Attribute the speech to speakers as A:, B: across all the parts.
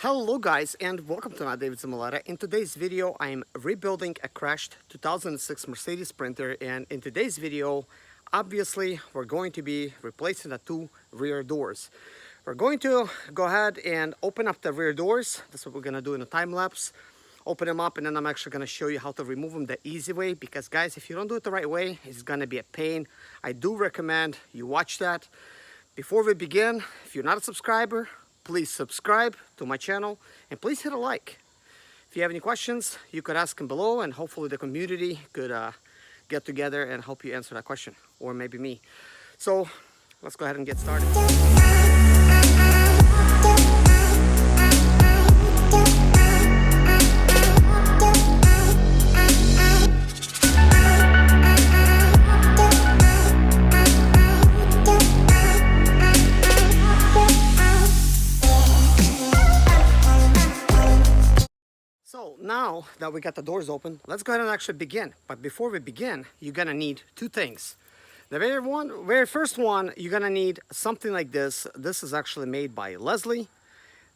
A: Hello guys and welcome to my David Simulator. In today's video I'm rebuilding a crashed 2006 Mercedes Sprinter, and in today's video obviously we're going to be replacing the two rear doors. We're going to go ahead and open up the rear doors. That's what we're going to do in a time lapse. Open them up and then I'm actually going to show you how to remove them the easy way, because guys, if you don't do it the right way, it's going to be a pain. I do recommend you watch that. Before we begin, if you're not a subscriber, please subscribe to my channel and please hit a like. If you have any questions, you could ask them below and hopefully the community could get together and help you answer that question, or maybe me. So let's go ahead and get started. So now that we got the doors open, let's go ahead and actually begin. But before we begin, you're gonna need two things. The very first one, you're gonna need something like this. This is actually made by Leslie.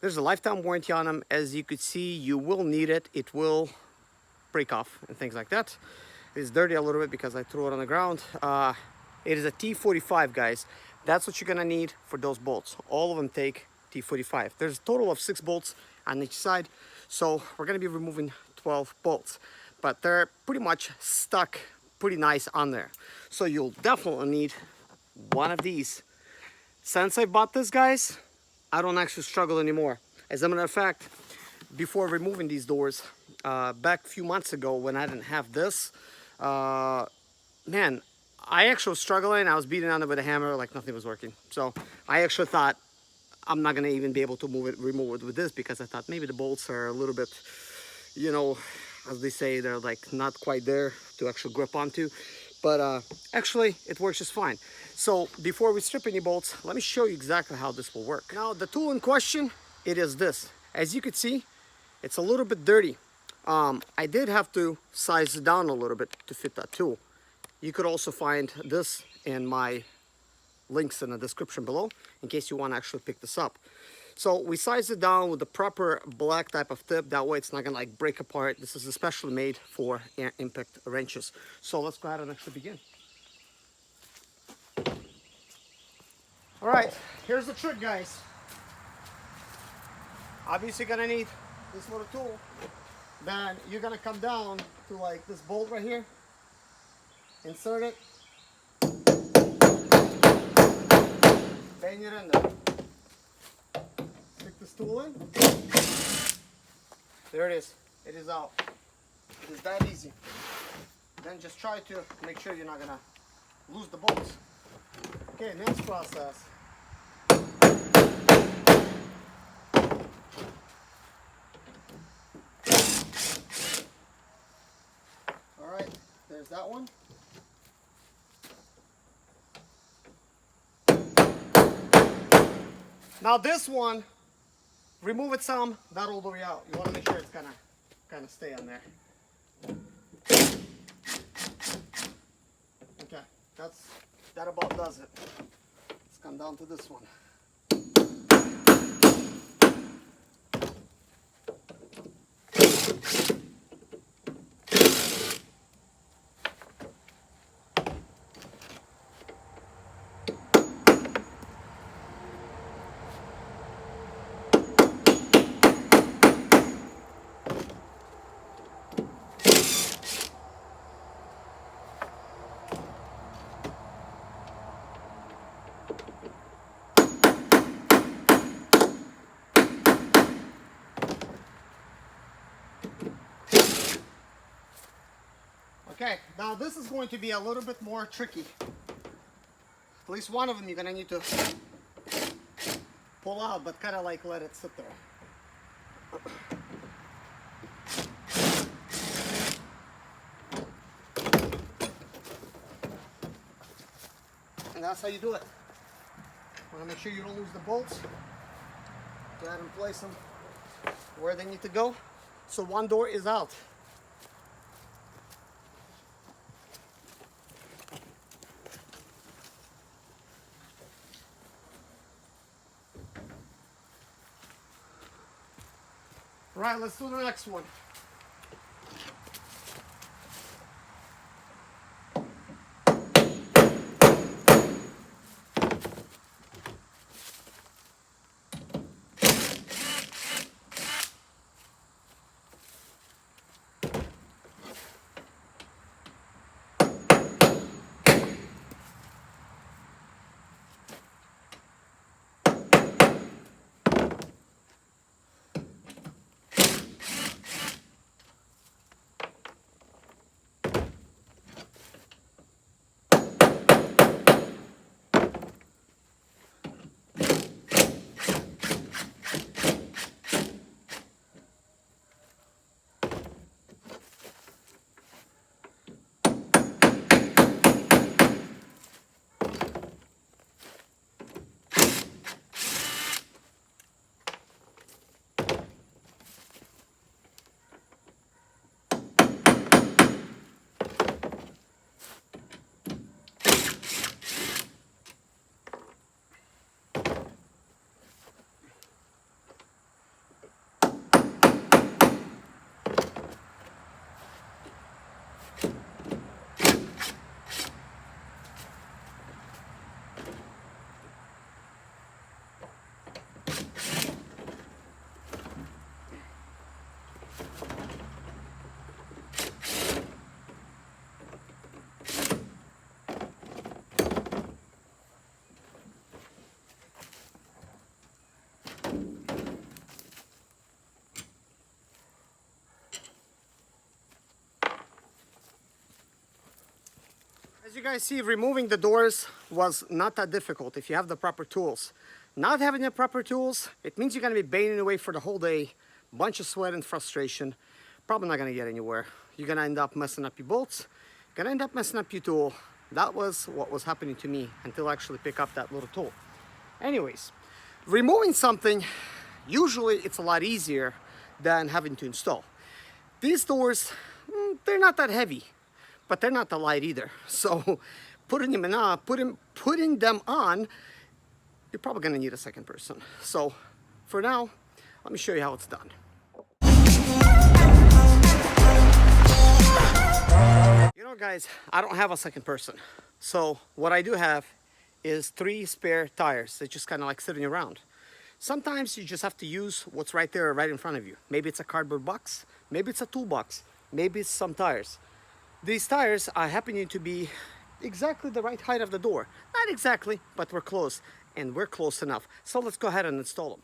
A: There's a lifetime warranty on them. As you could see, you will need it. It will break off and things like that. It's dirty a little bit because I threw it on the ground. It is a T45, guys. That's what you're gonna need for those bolts. All of them take T45. There's a total of 6 bolts on each side. So we're gonna be removing 12 bolts, but they're pretty much stuck pretty nice on there. So you'll definitely need one of these. Since I bought this, guys, I don't actually struggle anymore. As a matter of fact, before removing these doors, back a few months ago when I didn't have this, man, I actually was struggling. I was beating on it with a hammer like nothing was working. So I actually thought, I'm not gonna even be able to remove it with this, because I thought maybe the bolts are a little bit, you know, as they say, they're like not quite there to actually grip onto. But actually it works just fine. So before we strip any bolts, let me show you exactly how this will work. Now the tool in question, it is this. As you can see, it's a little bit dirty. I did have to size it down a little bit to fit that tool. You could also find this in my links in the description below in case you want to actually pick this up. So we sized it down with the proper black type of tip. That way it's not gonna like break apart. This is especially made for impact wrenches. So let's go ahead and actually begin. All right, here's the trick, guys. Obviously you're gonna need this little tool. Then you're gonna come down to like this bolt right here, insert it, bang it in there. Stick this tool in. There it is. It is out. It is that easy. Then just try to make sure you're not gonna lose the bolts. Okay, next process. Alright, there's that one. Now this one, remove it some, not all the way out. You want to make sure it's gonna kind of stay on there. Okay, that about does it. Let's come down to this one. Okay, now this is going to be a little bit more tricky. At least one of them you're gonna need to pull out, but kind of like let it sit there. And that's how you do it. Want to make sure you don't lose the bolts. Go ahead and place them where they need to go. So one door is out. Right, let's do the next one. As you guys see, removing the doors was not that difficult if you have the proper tools. Not having the proper tools, it means you're going to be banging away for the whole day, bunch of sweat and frustration, probably not going to get anywhere. You're going to end up messing up your bolts, going to end up messing up your tool. That was what was happening to me until I actually pick up that little tool. Anyways, removing something, usually it's a lot easier than having to install. These doors, they're not that heavy, but they're not that light either. So putting them on, you're probably gonna need a second person. So for now, let me show you how it's done. You know guys, I don't have a second person. So what I do have is 3 spare tires that just kind of like sitting around. Sometimes you just have to use what's right there, right in front of you. Maybe it's a cardboard box, maybe it's a toolbox, maybe it's some tires. These tires are happening to be exactly the right height of the door. Not exactly, but we're close, and we're close enough. So let's go ahead and install them.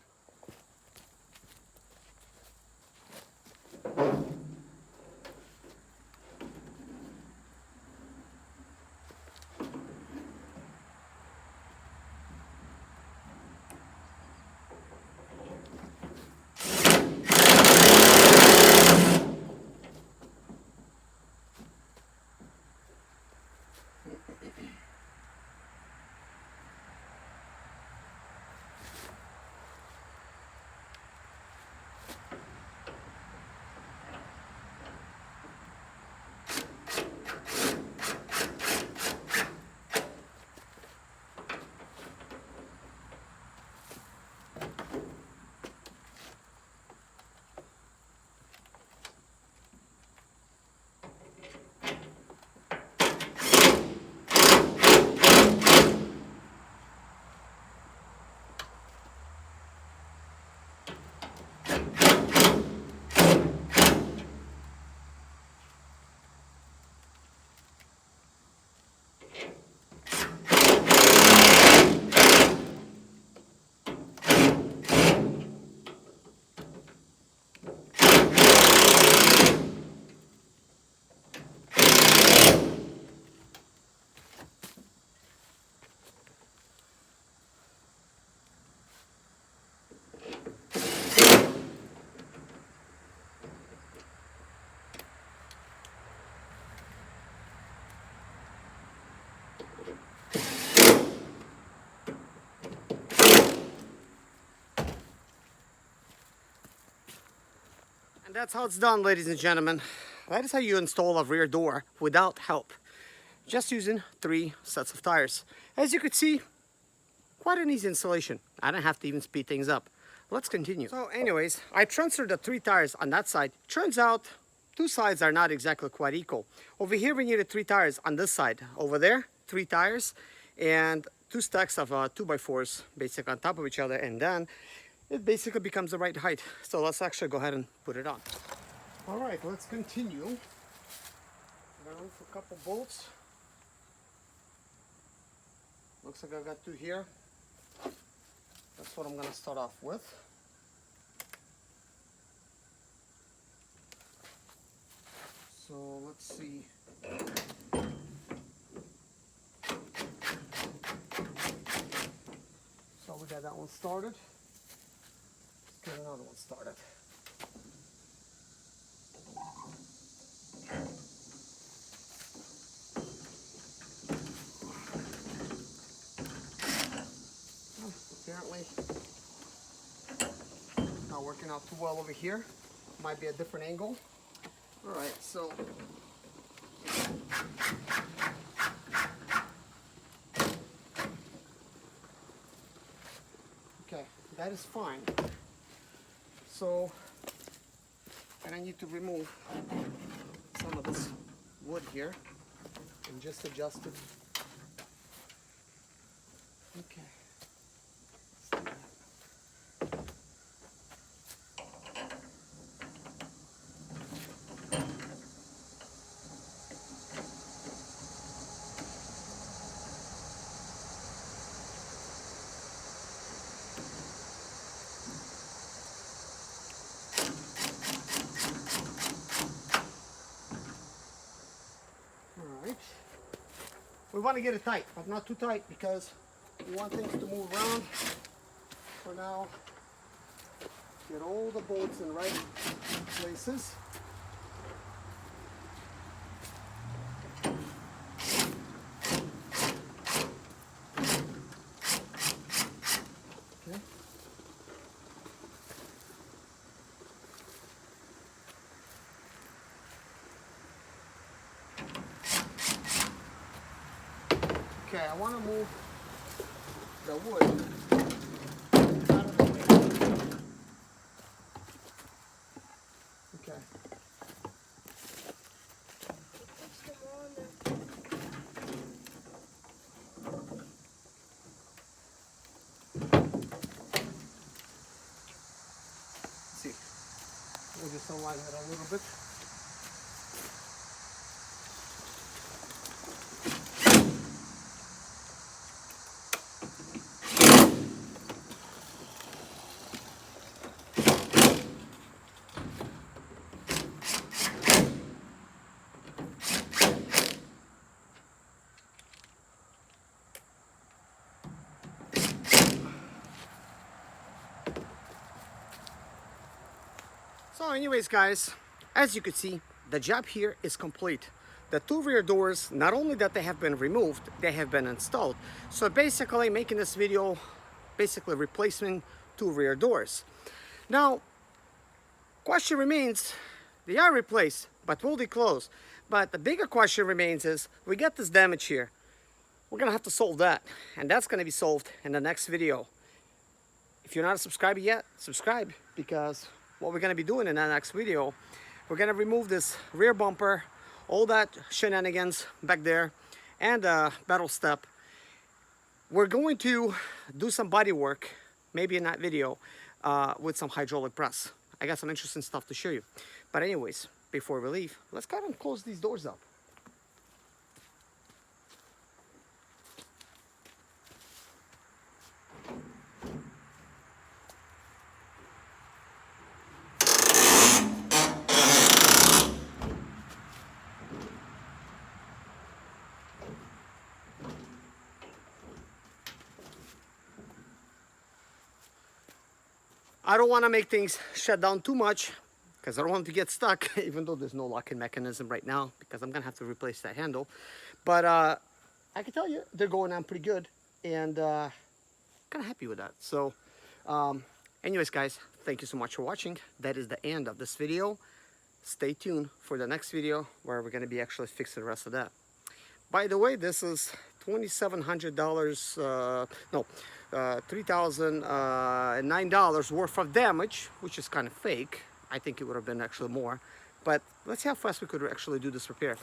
A: And that's how it's done, ladies and gentlemen. That is how you install a rear door without help. Just using 3 sets of tires. As you could see, quite an easy installation. I don't have to even speed things up. let's continue. So anyways, I transferred the 3 tires on that side. Turns out 2 sides are not exactly quite equal. Over here we needed 3 tires on this side. Over there, 3 tires and 2 stacks of 2x4s basically on top of each other, and then it basically becomes the right height. So let's actually go ahead and put it on. All right, let's continue. I'm gonna look for a couple bolts. Looks like I got 2 here. That's what I'm gonna start off with. So let's see. So we got that one started. Let's get another one started. Apparently not working out too well over here. Might be a different angle. All right, so okay, that is fine. So, and I need to remove some of this wood here and just adjust it. Okay. We want to get it tight, but not too tight because we want things to move around. For now, get all the bolts in right places. Okay. Okay, I want to move the wood out of the way. Okay. Let's see. We'll just align it a little bit. So anyways guys, as you can see, the job here is complete. The 2 rear doors, not only that they have been removed, they have been installed. So basically making this video, basically replacing 2 rear doors. Now, question remains, they are replaced, but will they close? But the bigger question remains is, we got this damage here. We're gonna have to solve that, and that's gonna be solved in the next video. If you're not a subscriber yet, subscribe, because what we're going to be doing in that next video, we're going to remove this rear bumper, all that shenanigans back there, and the metal step. We're going to do some body work, maybe in that video, with some hydraulic press. I got some interesting stuff to show you. But anyways, before we leave, let's go ahead and close these doors up. I don't want to make things shut down too much because I don't want to get stuck, even though there's no locking mechanism right now because I'm going to have to replace that handle. But I can tell you they're going on pretty good, and kind of happy with that. So anyways guys, thank you so much for watching. That is the end of this video. Stay tuned for the next video where we're going to be actually fixing the rest of that. By the way, this is $2,700, no, $3,009 worth of damage, which is kind of fake. I think it would have been actually more. But let's see how fast we could actually do this repair.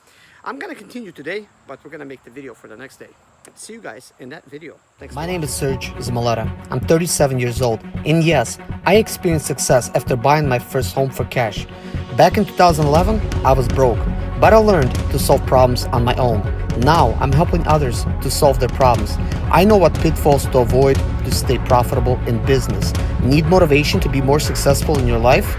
A: I'm gonna continue today, but we're gonna make the video for the next day. See you guys in that video. Thanks. My name is Serge Zamaleta. I'm 37 years old, and yes, I experienced success after buying my first home for cash. Back in 2011, I was broke, but I learned to solve problems on my own. Now I'm helping others to solve their problems. I know what pitfalls to avoid to stay profitable in business. Need motivation to be more successful in your life?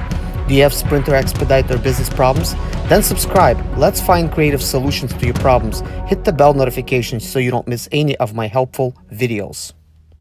A: Do you have Sprinter expedite their business problems? Then subscribe. Let's find creative solutions to your problems. Hit the bell notification so you don't miss any of my helpful videos.